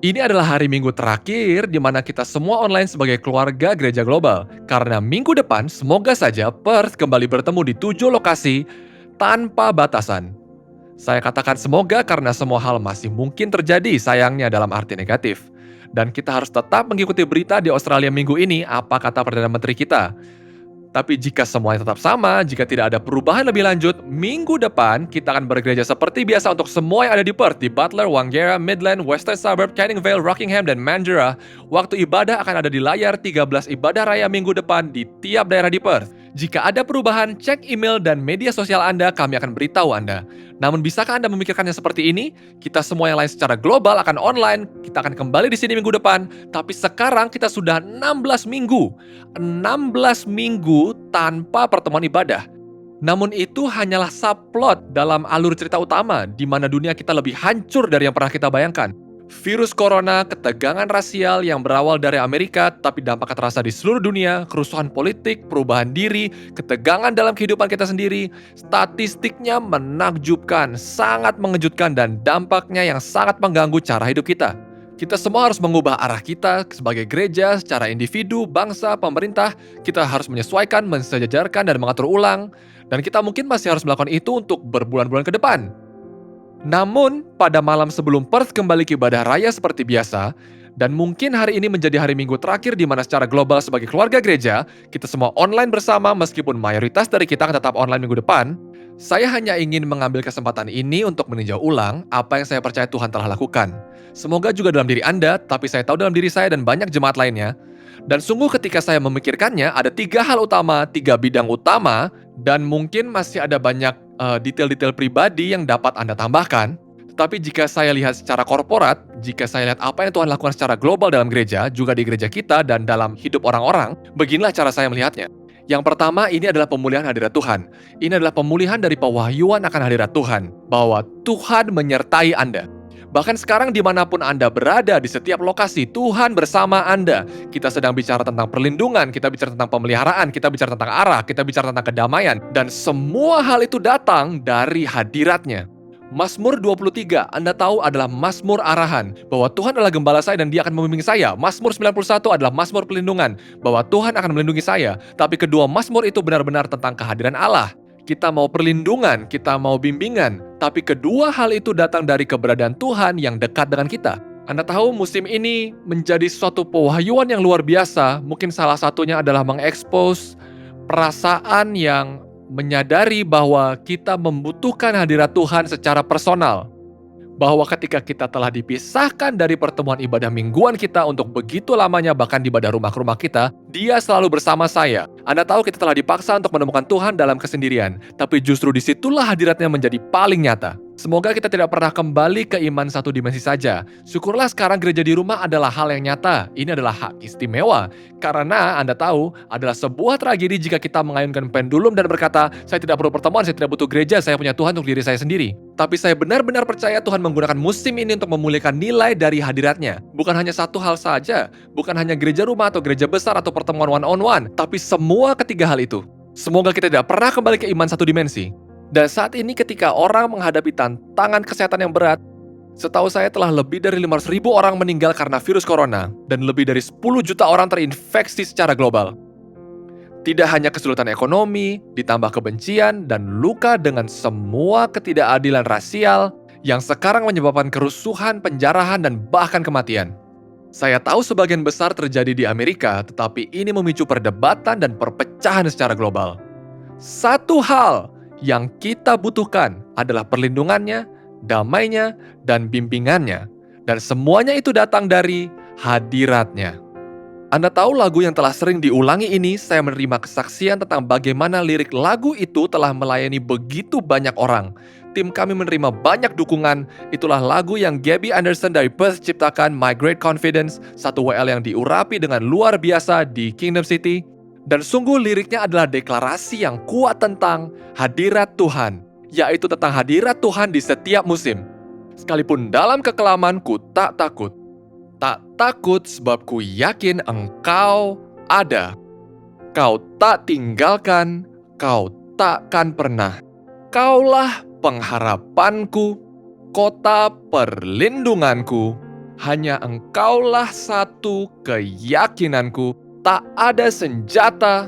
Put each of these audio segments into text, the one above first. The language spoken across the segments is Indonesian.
Ini adalah hari Minggu terakhir di mana kita semua online sebagai keluarga gereja global. Karena minggu depan semoga saja Perth kembali bertemu di 7 lokasi tanpa batasan. Saya katakan semoga karena semua hal masih mungkin terjadi sayangnya dalam arti negatif. Dan kita harus tetap mengikuti berita di Australia minggu ini apa kata Perdana Menteri kita. Tapi jika semuanya tetap sama, jika tidak ada perubahan lebih lanjut, minggu depan kita akan bergereja seperti biasa untuk semua yang ada di Perth, di Butler, Wangara, Midland, Western Suburb, Canning Vale, Rockingham, dan Mandurah. Waktu ibadah akan ada di layar 13 ibadah raya minggu depan di tiap daerah di Perth. Jika ada perubahan, cek email dan media sosial Anda, kami akan beritahu Anda. Namun bisakah Anda memikirkannya seperti ini? Kita semua yang lain secara global akan online, kita akan kembali di sini minggu depan, tapi sekarang kita sudah 16 minggu. 16 minggu tanpa pertemuan ibadah. Namun itu hanyalah subplot dalam alur cerita utama, di mana dunia kita lebih hancur dari yang pernah kita bayangkan. Virus corona, ketegangan rasial yang berawal dari Amerika, tapi dampaknya terasa di seluruh dunia, kerusuhan politik, perubahan diri, ketegangan dalam kehidupan kita sendiri, statistiknya menakjubkan, sangat mengejutkan, dan dampaknya yang sangat mengganggu cara hidup kita. Kita semua harus mengubah arah kita sebagai gereja, secara individu, bangsa, pemerintah. Kita harus menyesuaikan, mensejajarkan, dan mengatur ulang. Dan kita mungkin masih harus melakukan itu untuk berbulan-bulan ke depan. Namun, pada malam sebelum Perth kembali ke ibadah raya seperti biasa, dan mungkin hari ini menjadi hari Minggu terakhir di mana secara global sebagai keluarga gereja, kita semua online bersama meskipun mayoritas dari kita akan tetap online minggu depan, saya hanya ingin mengambil kesempatan ini untuk meninjau ulang apa yang saya percaya Tuhan telah lakukan. Semoga juga dalam diri Anda, tapi saya tahu dalam diri saya dan banyak jemaat lainnya. Dan sungguh ketika saya memikirkannya, ada 3 hal utama, 3 bidang utama, dan mungkin masih ada banyak detail-detail pribadi yang dapat Anda tambahkan. Tetapi jika saya lihat secara korporat, jika saya lihat apa yang Tuhan lakukan secara global dalam gereja, juga di gereja kita dan dalam hidup orang-orang, beginilah cara saya melihatnya. Yang pertama, ini adalah pemulihan hadirat Tuhan. Ini adalah pemulihan dari pewahyuan akan hadirat Tuhan, bahwa Tuhan menyertai Anda. Bahkan sekarang dimanapun Anda berada, di setiap lokasi, Tuhan bersama Anda. Kita sedang bicara tentang perlindungan, kita bicara tentang pemeliharaan, kita bicara tentang arah, kita bicara tentang kedamaian. Dan semua hal itu datang dari hadiratnya. Mazmur 23, Anda tahu adalah mazmur arahan, bahwa Tuhan adalah gembala saya dan Dia akan membimbing saya. Mazmur 91 adalah mazmur pelindungan, bahwa Tuhan akan melindungi saya. Tapi kedua mazmur itu benar-benar tentang kehadiran Allah. Kita mau perlindungan, kita mau bimbingan, tapi kedua hal itu datang dari keberadaan Tuhan yang dekat dengan kita. Anda tahu musim ini menjadi suatu pewahyuan yang luar biasa, mungkin salah satunya adalah mengekspos perasaan yang menyadari bahwa kita membutuhkan hadirat Tuhan secara personal. Bahwa ketika kita telah dipisahkan dari pertemuan ibadah mingguan kita untuk begitu lamanya bahkan di ibadah rumah ke rumah kita, Dia selalu bersama saya. Anda tahu kita telah dipaksa untuk menemukan Tuhan dalam kesendirian, tapi justru disitulah hadiratnya menjadi paling nyata. Semoga kita tidak pernah kembali ke iman satu dimensi saja. Syukurlah sekarang gereja di rumah adalah hal yang nyata. Ini adalah hak istimewa. Karena Anda tahu, adalah sebuah tragedi jika kita mengayunkan pendulum dan berkata, saya tidak perlu pertemuan, saya tidak butuh gereja, saya punya Tuhan untuk diri saya sendiri. Tapi saya benar-benar percaya Tuhan menggunakan musim ini untuk memulihkan nilai dari hadiratnya. Bukan hanya satu hal saja, bukan hanya gereja rumah atau gereja besar atau pertemuan one-on-one, tapi semua ketiga hal itu. Semoga kita tidak pernah kembali ke iman satu dimensi. Dan saat ini ketika orang menghadapi tantangan kesehatan yang berat, setahu saya telah lebih dari 500.000 orang meninggal karena virus corona, dan lebih dari 10 juta orang terinfeksi secara global. Tidak hanya kesulitan ekonomi, ditambah kebencian dan luka dengan semua ketidakadilan rasial yang sekarang menyebabkan kerusuhan, penjarahan, dan bahkan kematian. Saya tahu sebagian besar terjadi di Amerika, tetapi ini memicu perdebatan dan perpecahan secara global. Satu hal yang kita butuhkan adalah perlindungannya, damainya, dan bimbingannya. Dan semuanya itu datang dari hadiratnya. Anda tahu lagu yang telah sering diulangi ini, saya menerima kesaksian tentang bagaimana lirik lagu itu telah melayani begitu banyak orang. Tim kami menerima banyak dukungan. Itulah lagu yang Gabby Anderson dari Perth ciptakan, My Great Confidence, satu WL yang diurapi dengan luar biasa di Kingdom City. Dan sungguh liriknya adalah deklarasi yang kuat tentang hadirat Tuhan, yaitu tentang hadirat Tuhan di setiap musim. Sekalipun dalam kekelaman ku tak takut. Tak takut sebab ku yakin Engkau ada. Kau tak tinggalkan, Kau takkan pernah. Kaulah pengharapanku, kota perlindunganku, Hanya Engkaulah satu keyakinanku, tak ada senjata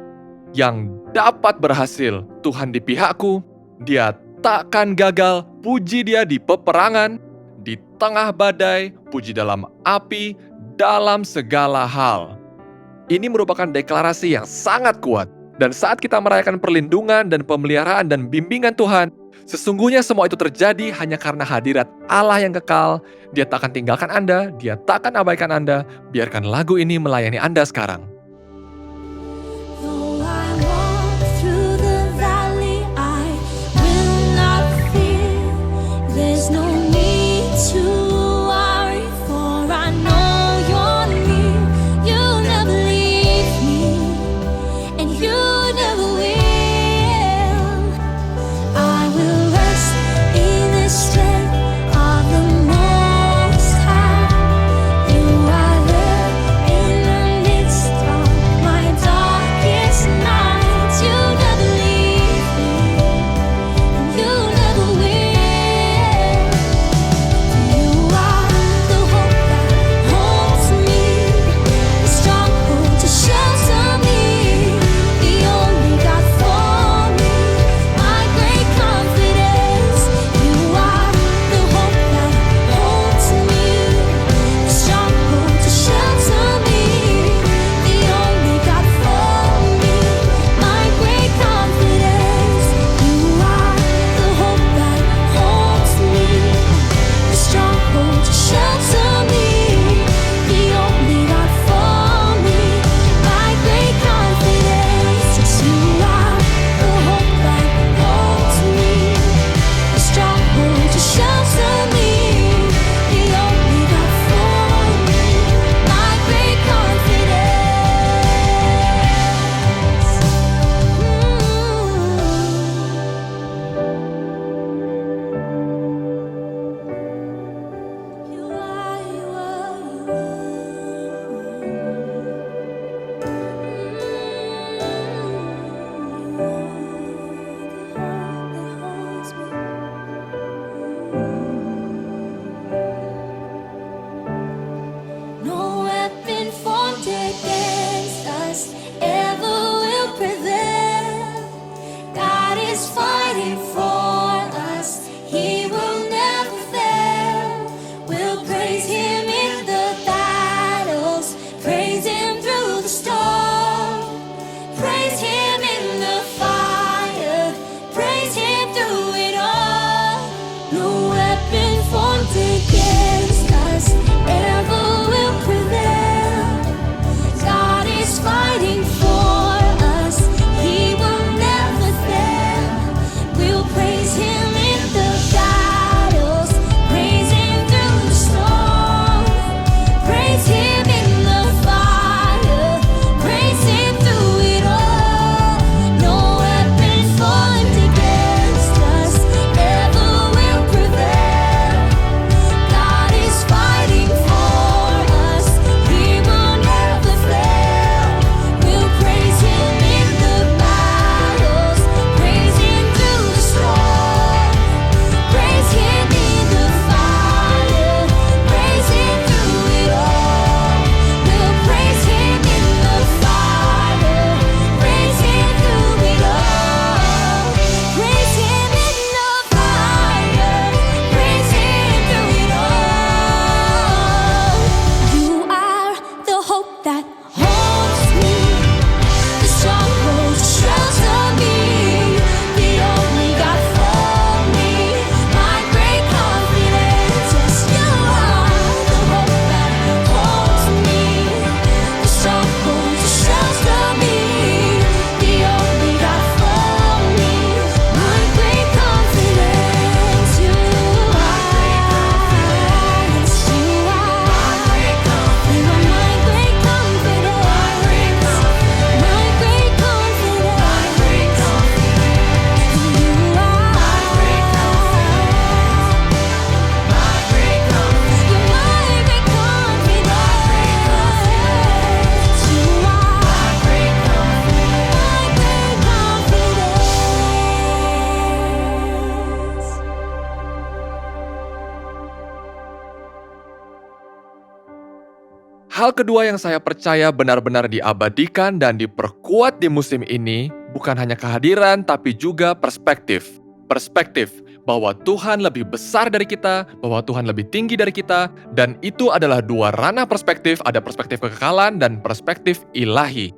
yang dapat berhasil. Tuhan di pihakku, Dia takkan gagal. Puji Dia di peperangan, di tengah badai, puji dalam api, dalam segala hal. Ini merupakan deklarasi yang sangat kuat. Dan saat kita merayakan perlindungan dan pemeliharaan dan bimbingan Tuhan, sesungguhnya semua itu terjadi hanya karena hadirat Allah yang kekal. Dia tak akan tinggalkan Anda, Dia tak akan abaikan Anda. Biarkan lagu ini melayani Anda sekarang. Though I walk through the valley, I will not fear. There's no need to worry, for I know you're near. You'll never leave me, and you never will. I will rest in the strength of the Most High. You are there in the midst of Hal kedua yang saya percaya benar-benar diabadikan dan diperkuat di musim ini bukan hanya kehadiran tapi juga perspektif. Perspektif bahwa Tuhan lebih besar dari kita, bahwa Tuhan lebih tinggi dari kita, dan itu adalah dua ranah perspektif, ada perspektif kekekalan dan perspektif ilahi.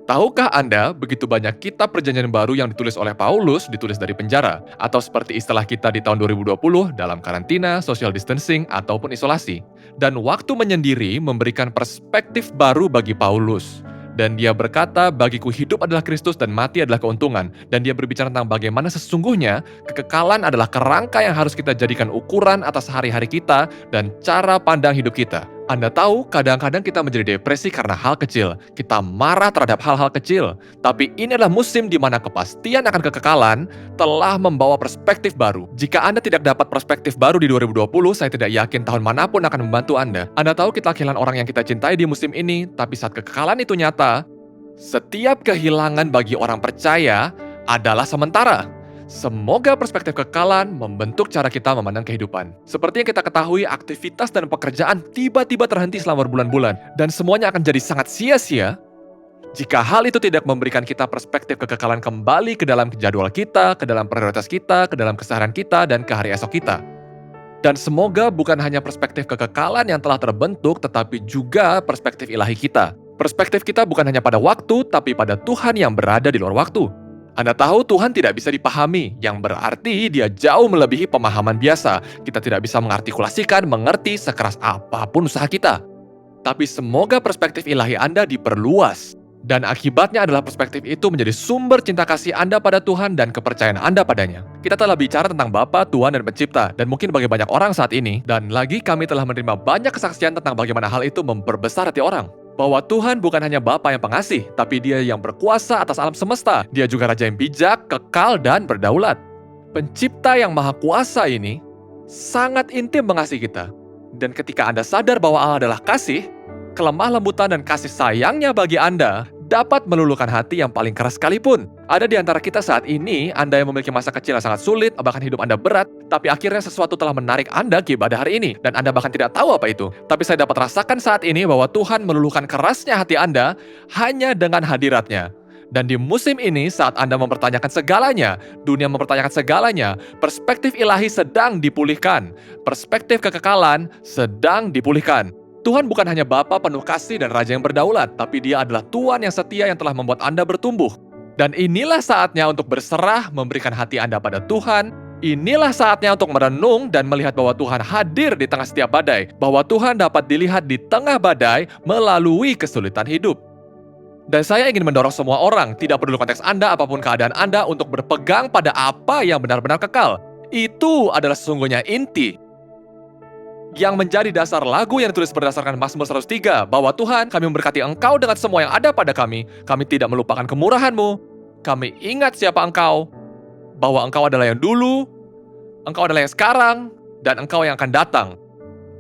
Tahukah Anda, begitu banyak kitab perjanjian baru yang ditulis oleh Paulus, ditulis dari penjara, atau seperti istilah kita di tahun 2020, dalam karantina, social distancing, ataupun isolasi. Dan waktu menyendiri memberikan perspektif baru bagi Paulus. Dan dia berkata, bagiku hidup adalah Kristus dan mati adalah keuntungan. Dan dia berbicara tentang bagaimana sesungguhnya kekekalan adalah kerangka yang harus kita jadikan ukuran atas hari-hari kita dan cara pandang hidup kita. Anda tahu, kadang-kadang kita menjadi depresi karena hal kecil. Kita marah terhadap hal-hal kecil. Tapi ini adalah musim di mana kepastian akan kekekalan telah membawa perspektif baru. Jika Anda tidak dapat perspektif baru di 2020, saya tidak yakin tahun manapun akan membantu Anda. Anda tahu kita kehilangan orang yang kita cintai di musim ini, tapi saat kekekalan itu nyata, setiap kehilangan bagi orang percaya adalah sementara. Semoga perspektif kekekalan membentuk cara kita memandang kehidupan. Seperti yang kita ketahui, aktivitas dan pekerjaan tiba-tiba terhenti selama berbulan-bulan, dan semuanya akan jadi sangat sia-sia jika hal itu tidak memberikan kita perspektif kekekalan kembali ke dalam jadwal kita, ke dalam prioritas kita, ke dalam keseharian kita, dan ke hari esok kita. Dan semoga bukan hanya perspektif kekekalan yang telah terbentuk, tetapi juga perspektif ilahi kita. Perspektif kita bukan hanya pada waktu, tapi pada Tuhan yang berada di luar waktu. Anda tahu Tuhan tidak bisa dipahami, yang berarti dia jauh melebihi pemahaman biasa. Kita tidak bisa mengartikulasikan, mengerti sekeras apapun usaha kita. Tapi semoga perspektif ilahi Anda diperluas. Dan akibatnya adalah perspektif itu menjadi sumber cinta kasih Anda pada Tuhan dan kepercayaan Anda padanya. Kita telah bicara tentang Bapa, Tuhan, dan Pencipta, dan mungkin bagi banyak orang saat ini. Dan lagi kami telah menerima banyak kesaksian tentang bagaimana hal itu memperbesar hati orang. Bahwa Tuhan bukan hanya Bapa yang pengasih, tapi Dia yang berkuasa atas alam semesta. Dia juga Raja yang bijak, kekal, dan berdaulat. Pencipta yang maha kuasa ini sangat intim mengasihi kita. Dan ketika Anda sadar bahwa Allah adalah kasih, kelemah lembutan dan kasih sayangnya bagi Anda dapat meluluhkan hati yang paling keras sekalipun. Ada di antara kita saat ini, Anda yang memiliki masa kecil yang sangat sulit, bahkan hidup Anda berat, tapi akhirnya sesuatu telah menarik Anda ke ibadah hari ini, dan Anda bahkan tidak tahu apa itu. Tapi saya dapat rasakan saat ini bahwa Tuhan meluluhkan kerasnya hati Anda hanya dengan hadiratnya. Dan di musim ini, saat Anda mempertanyakan segalanya, dunia mempertanyakan segalanya, perspektif ilahi sedang dipulihkan. Perspektif kekekalan sedang dipulihkan. Tuhan bukan hanya Bapa penuh kasih dan Raja yang berdaulat, tapi Dia adalah Tuhan yang setia yang telah membuat Anda bertumbuh. Dan inilah saatnya untuk berserah, memberikan hati Anda pada Tuhan. Inilah saatnya untuk merenung dan melihat bahwa Tuhan hadir di tengah setiap badai, bahwa Tuhan dapat dilihat di tengah badai melalui kesulitan hidup. Dan saya ingin mendorong semua orang, tidak peduli konteks Anda, apapun keadaan Anda, untuk berpegang pada apa yang benar-benar kekal. Itu adalah sesungguhnya inti yang menjadi dasar lagu yang ditulis berdasarkan Mazmur 103, bahwa Tuhan, kami memberkati Engkau dengan semua yang ada pada kami tidak melupakan kemurahan-Mu, kami ingat siapa Engkau, bahwa Engkau adalah yang dulu, Engkau adalah yang sekarang, dan Engkau yang akan datang.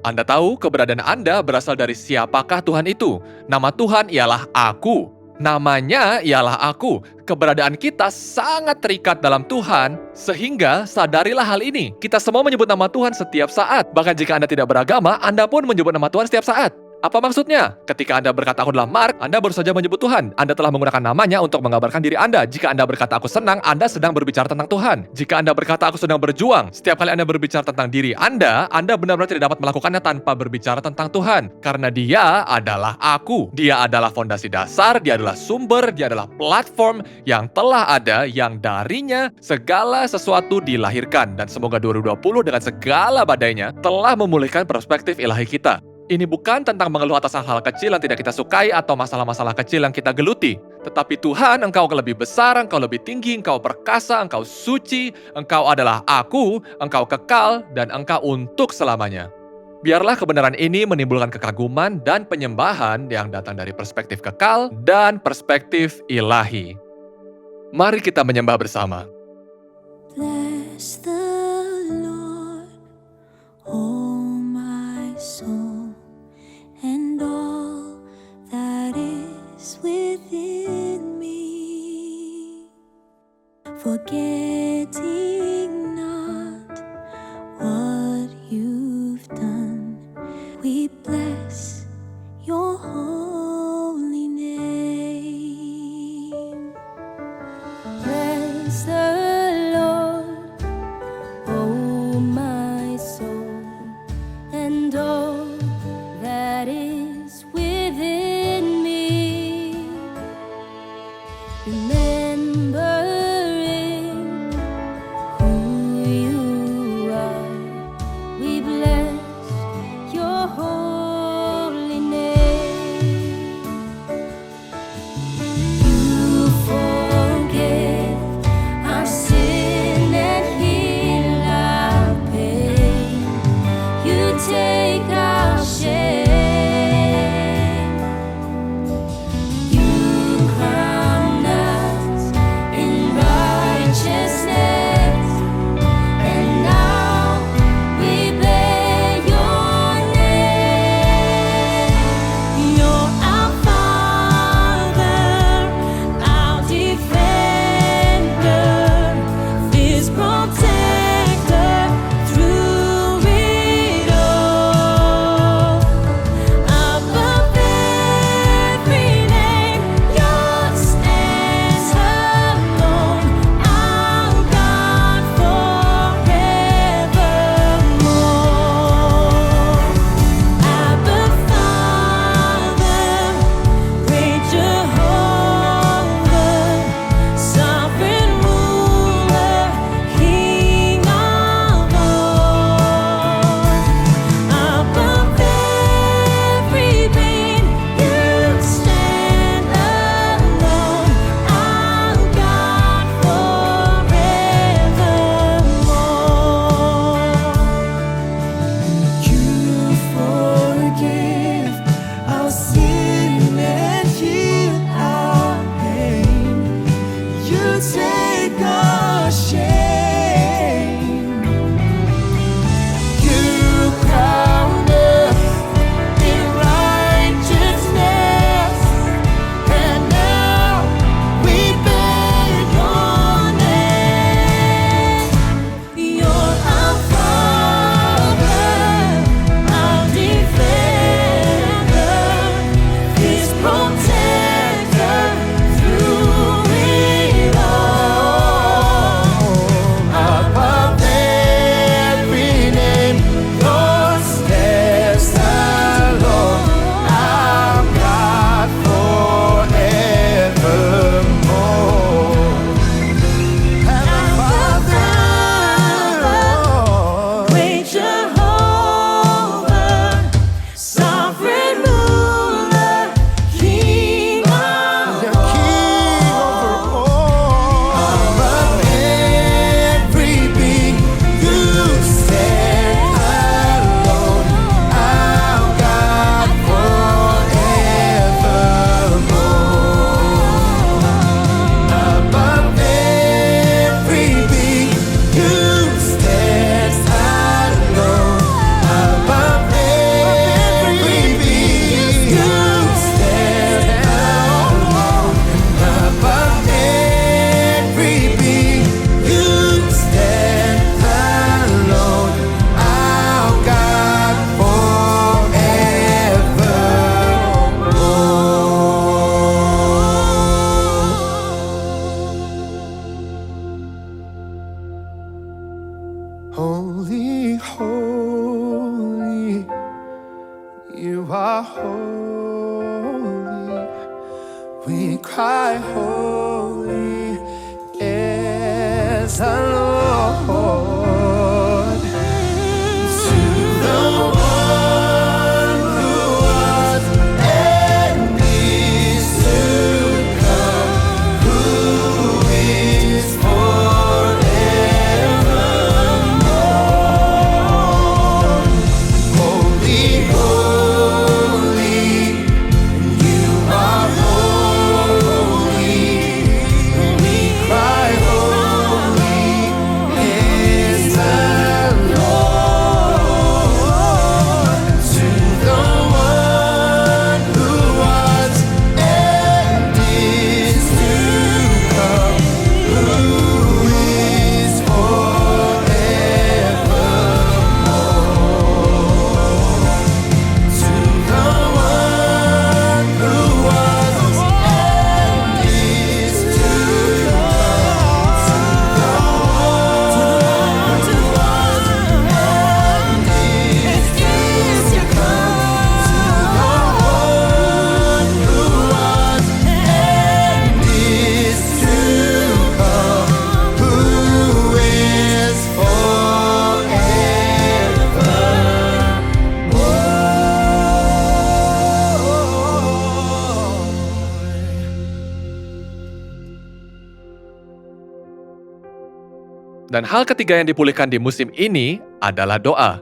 Anda tahu keberadaan Anda berasal dari siapakah Tuhan itu? Nama Tuhan ialah Aku. Namanya ialah Aku. Keberadaan kita sangat terikat dalam Tuhan, sehingga sadarilah hal ini. Kita semua menyebut nama Tuhan setiap saat. Bahkan jika Anda tidak beragama, Anda pun menyebut nama Tuhan setiap saat. Apa maksudnya? Ketika Anda berkata, aku adalah Mark, Anda baru saja menyebut Tuhan. Anda telah menggunakan namanya untuk mengabarkan diri Anda. Jika Anda berkata, aku senang, Anda sedang berbicara tentang Tuhan. Jika Anda berkata, aku sedang berjuang, setiap kali Anda berbicara tentang diri Anda benar-benar tidak dapat melakukannya tanpa berbicara tentang Tuhan. Karena Dia adalah Aku. Dia adalah fondasi dasar, Dia adalah sumber, Dia adalah platform yang telah ada, yang darinya segala sesuatu dilahirkan. Dan semoga 2020 dengan segala badainya telah memulihkan perspektif ilahi kita. Ini bukan tentang mengeluh atas hal-hal kecil yang tidak kita sukai atau masalah-masalah kecil yang kita geluti. Tetapi Tuhan, Engkau lebih besar, Engkau lebih tinggi, Engkau perkasa, Engkau suci, Engkau adalah Aku, Engkau kekal, dan Engkau untuk selamanya. Biarlah kebenaran ini menimbulkan kekaguman dan penyembahan yang datang dari perspektif kekal dan perspektif ilahi. Mari kita menyembah bersama. Bless the Lord, oh my soul, and all that is within me, forgetting not what you've done. We bless your Praise the Lord, oh my soul, and all that is within me. Remembering who you are, we bless your holy name. You forgive our sin and heal our pain. You take our shame. You crown us in righteousness, and now we bear your name. You're our Father, our defender, fierce protector through it all. Above every name, yours stands alone, our God forevermore. Abba Father, great Jehovah, sovereign ruler, King of all. Above every being, you stand alone, our God forevermore. You forgive our sin and heal our pain. You take our shame. You crown us in righteousness, and now we bear your name. You're our Father, our defender, His protector through it all. Above every name, yours stands alone, our God forevermore. Great Jehovah, sovereign ruler, King of all. Above every being, you stand alone, our God forevermore. Above every being, you stand alone. Above every being, you stand alone. Above every being, you stand alone, our God forevermore. Holy, holy, you are holy. We cry, holy is the Lord. To the one who was and is to come, who is forevermore. Holy, holy, you are holy. We cry, holy Dan hal ketiga yang dipulihkan di musim ini adalah doa.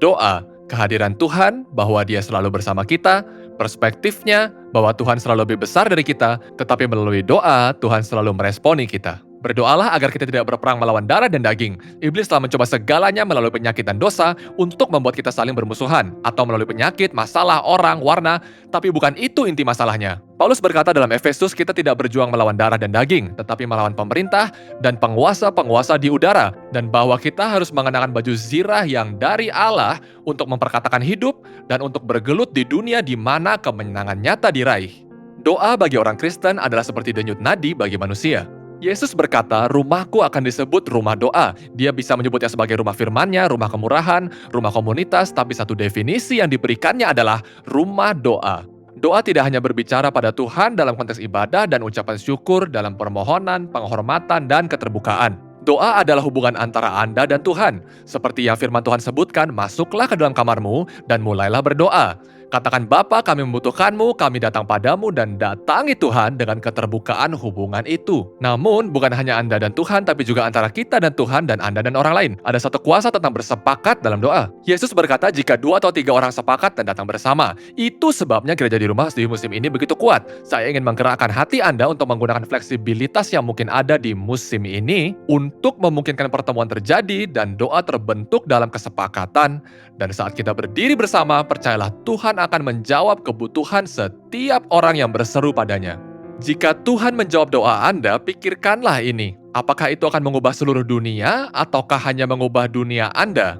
Doa, kehadiran Tuhan, bahwa Dia selalu bersama kita, perspektifnya bahwa Tuhan selalu lebih besar dari kita, tetapi melalui doa, Tuhan selalu meresponi kita. Berdoalah agar kita tidak berperang melawan darah dan daging. Iblis telah mencoba segalanya melalui penyakit dan dosa untuk membuat kita saling bermusuhan, atau melalui penyakit, masalah, orang, warna, tapi bukan itu inti masalahnya. Paulus berkata dalam Efesus, kita tidak berjuang melawan darah dan daging, tetapi melawan pemerintah dan penguasa-penguasa di udara, dan bahwa kita harus mengenakan baju zirah yang dari Allah untuk memperkatakan hidup dan untuk bergelut di dunia di mana kemenangan nyata diraih. Doa bagi orang Kristen adalah seperti denyut nadi bagi manusia. Yesus berkata, rumahku akan disebut rumah doa. Dia bisa menyebutnya sebagai rumah firman-Nya, rumah kemurahan, rumah komunitas, tapi satu definisi yang diberikannya adalah rumah doa. Doa tidak hanya berbicara pada Tuhan dalam konteks ibadah dan ucapan syukur dalam permohonan, penghormatan, dan keterbukaan. Doa adalah hubungan antara Anda dan Tuhan. Seperti yang firman Tuhan sebutkan, masuklah ke dalam kamarmu dan mulailah berdoa. Katakan, Bapa, kami membutuhkanmu, kami datang padamu, dan datangi Tuhan dengan keterbukaan hubungan itu. Namun, bukan hanya Anda dan Tuhan, tapi juga antara kita dan Tuhan dan Anda dan orang lain. Ada satu kuasa tentang bersepakat dalam doa. Yesus berkata, jika 2 atau 3 orang sepakat dan datang bersama. Itu sebabnya gereja di rumah di musim ini begitu kuat. Saya ingin menggerakkan hati Anda untuk menggunakan fleksibilitas yang mungkin ada di musim ini untuk memungkinkan pertemuan terjadi dan doa terbentuk dalam kesepakatan. Dan saat kita berdiri bersama, percayalah Tuhan akan menjawab kebutuhan setiap orang yang berseru padanya. Jika Tuhan menjawab doa Anda, pikirkanlah ini. Apakah itu akan mengubah seluruh dunia, ataukah hanya mengubah dunia Anda?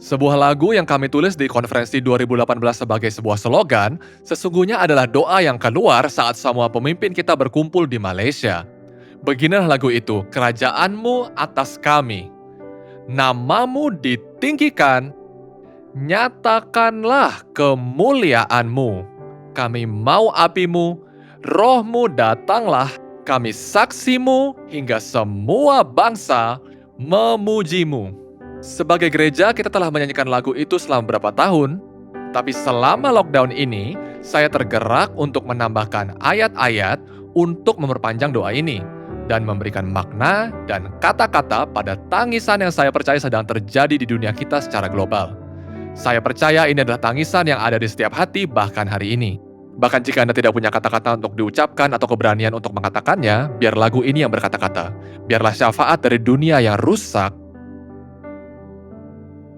Sebuah lagu yang kami tulis di konferensi 2018 sebagai sebuah slogan, sesungguhnya adalah doa yang keluar saat semua pemimpin kita berkumpul di Malaysia. Beginilah lagu itu, kerajaanmu atas kami. Namamu ditinggikan, nyatakanlah kemuliaanmu. Kami mau apimu, rohmu datanglah, kami saksimu hingga semua bangsa memujimu. Sebagai gereja, kita telah menyanyikan lagu itu selama beberapa tahun, tapi selama lockdown ini, saya tergerak untuk menambahkan ayat-ayat untuk memperpanjang doa ini dan memberikan makna dan kata-kata pada tangisan yang saya percaya sedang terjadi di dunia kita secara global. Saya percaya ini adalah tangisan yang ada di setiap hati bahkan hari ini. Bahkan jika Anda tidak punya kata-kata untuk diucapkan atau keberanian untuk mengatakannya, biar lagu ini yang berkata-kata. Biarlah syafaat dari dunia yang rusak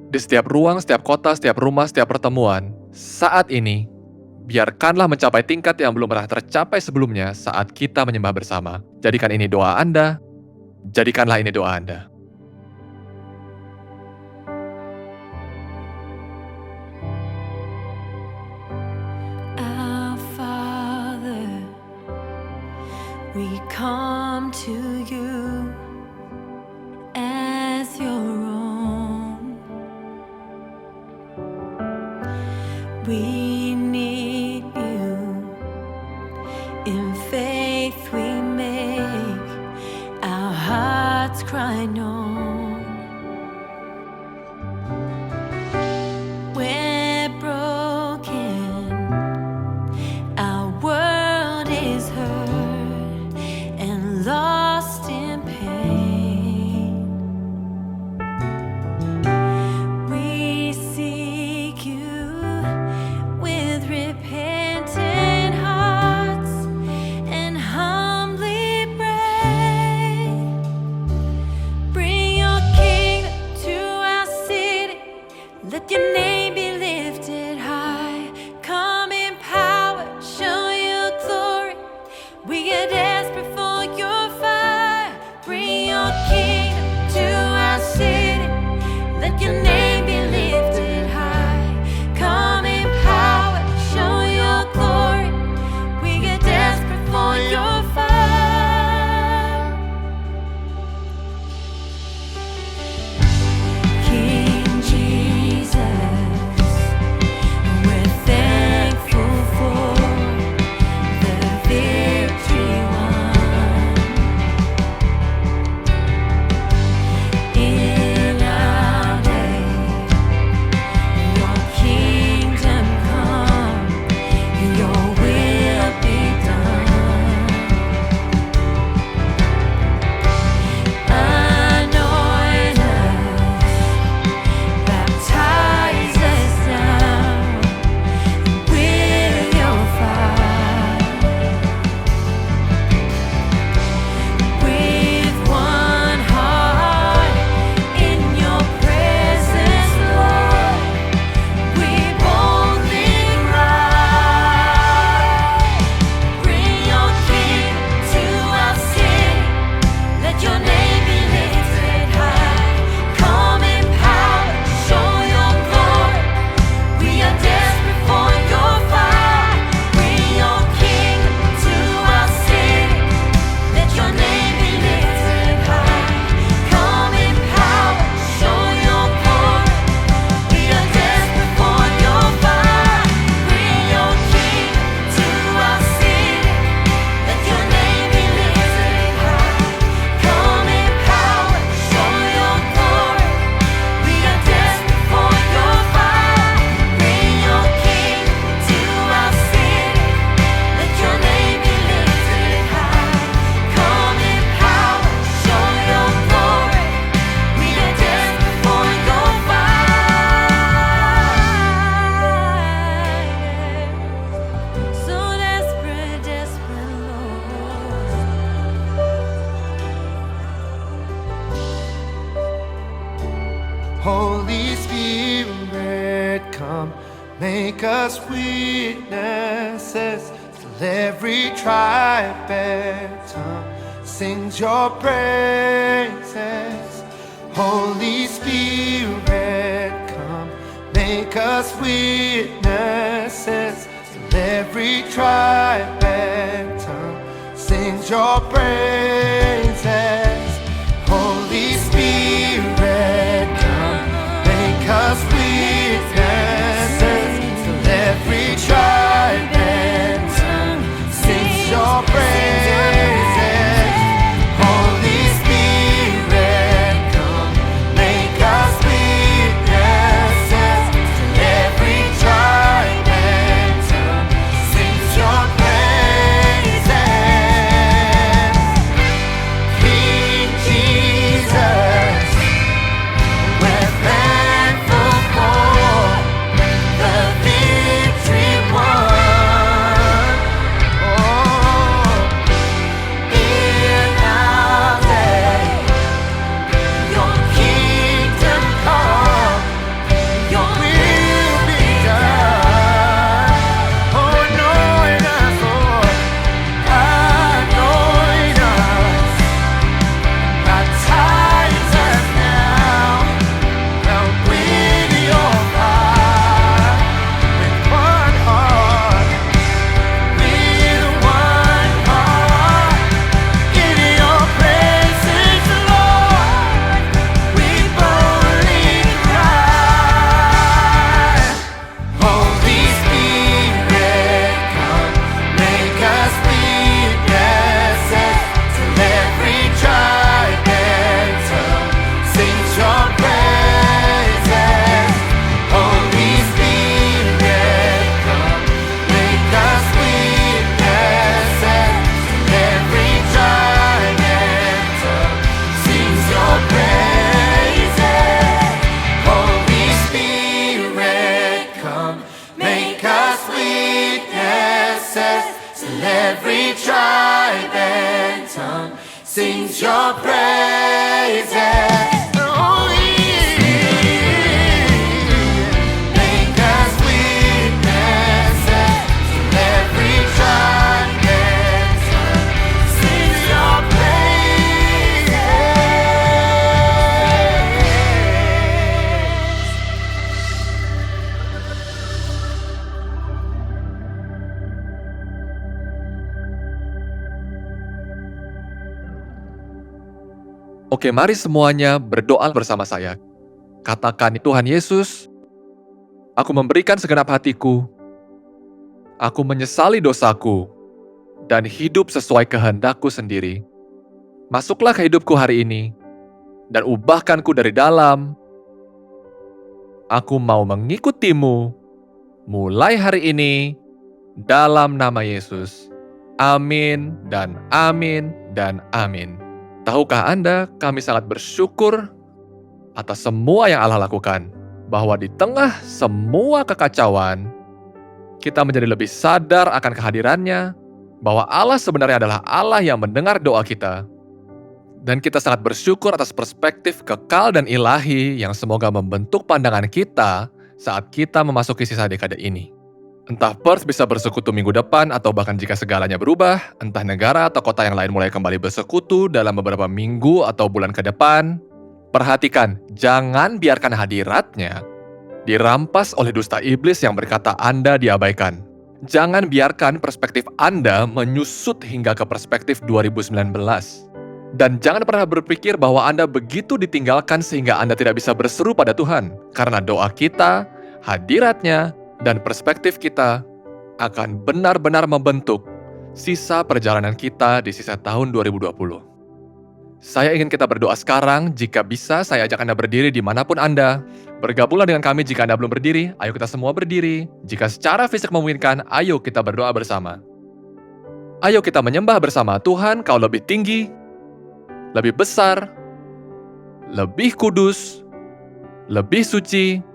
di setiap ruang, setiap kota, setiap rumah, setiap pertemuan. Saat ini, biarkanlah mencapai tingkat yang belum pernah tercapai sebelumnya saat kita menyembah bersama. Jadikan ini doa Anda. Jadikanlah ini doa Anda. Our Father, we come to you as your own. We need you. In faith we make our hearts cry known. We're broken, our world is hurt and lost in pain. Make us witnesses till every tribe and tongue sings your praises. Holy Spirit, come, make us witnesses till every tribe and tongue sings your praises. Holy Spirit, come, make us witnesses till every tribe and tongue sings your praises. Holy Spirit, come, make us witnesses till every tribe and tongue sings your praises. King Jesus, we're thankful for the victory won. Oh, in our day, your kingdom come, your will be done. Oh, anoint us, Lord, anoint us, baptize us now, with your fire, with one heart, in your presence, Lord, we boldly cry. Holy Spirit, come, make us witnesses till every tribe and tongue sings your praises. Holy Spirit, come, make us witnesses till every tribe and tongue sings your praises. Holy Spirit, come, make us witnesses till every tribe and tongue sings your praises. Oh, yeah. Make us witnesses till every tribe and tongue sings your praises. Oke, mari semuanya berdoa bersama saya. Katakan, Tuhan Yesus, aku memberikan segenap hatiku. Aku menyesali dosaku dan hidup sesuai kehendakku sendiri. Masuklah ke hidupku hari ini dan ubahkanku dari dalam. Aku mau mengikutimu mulai hari ini dalam nama Yesus. Amin dan amin dan amin. Tahukah Anda, kami sangat bersyukur atas semua yang Allah lakukan. Bahwa di tengah semua kekacauan, kita menjadi lebih sadar akan kehadirannya, bahwa Allah sebenarnya adalah Allah yang mendengar doa kita. Dan kita sangat bersyukur atas perspektif kekal dan ilahi yang semoga membentuk pandangan kita saat kita memasuki sisa dekade ini. Entah Perth bisa bersekutu minggu depan atau bahkan jika segalanya berubah, entah negara atau kota yang lain mulai kembali bersekutu dalam beberapa minggu atau bulan ke depan, perhatikan, jangan biarkan hadiratnya dirampas oleh dusta iblis yang berkata Anda diabaikan. Jangan biarkan perspektif Anda menyusut hingga ke perspektif 2019. Dan jangan pernah berpikir bahwa Anda begitu ditinggalkan sehingga Anda tidak bisa berseru pada Tuhan. Karena doa kita, hadiratnya, dan perspektif kita akan benar-benar membentuk sisa perjalanan kita di sisa tahun 2020. Saya ingin kita berdoa sekarang. Jika bisa, saya ajak Anda berdiri dimanapun Anda. Bergabunglah dengan kami jika Anda belum berdiri. Ayo kita semua berdiri. Jika secara fisik memungkinkan, ayo kita berdoa bersama. Ayo kita menyembah bersama. Tuhan, Kau lebih tinggi, lebih besar, lebih kudus, lebih suci,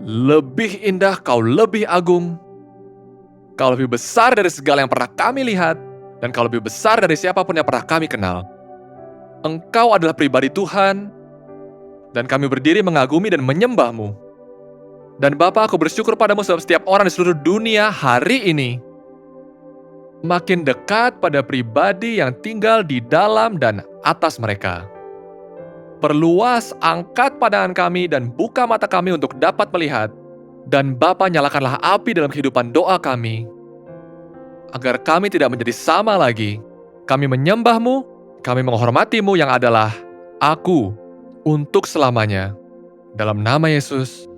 lebih indah, Kau lebih agung. Kau lebih besar dari segala yang pernah kami lihat, dan Kau lebih besar dari siapapun yang pernah kami kenal. Engkau adalah pribadi Tuhan, dan kami berdiri mengagumi dan menyembah-Mu. Dan Bapa, aku bersyukur padamu sebab setiap orang di seluruh dunia hari ini makin dekat pada pribadi yang tinggal di dalam dan atas mereka. Perluas, angkat pandangan kami dan buka mata kami untuk dapat melihat. Dan Bapa, nyalakanlah api dalam kehidupan doa kami, agar kami tidak menjadi sama lagi. Kami menyembah-Mu, kami menghormati-Mu yang adalah Aku untuk selamanya. Dalam nama Yesus,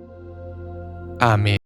amin.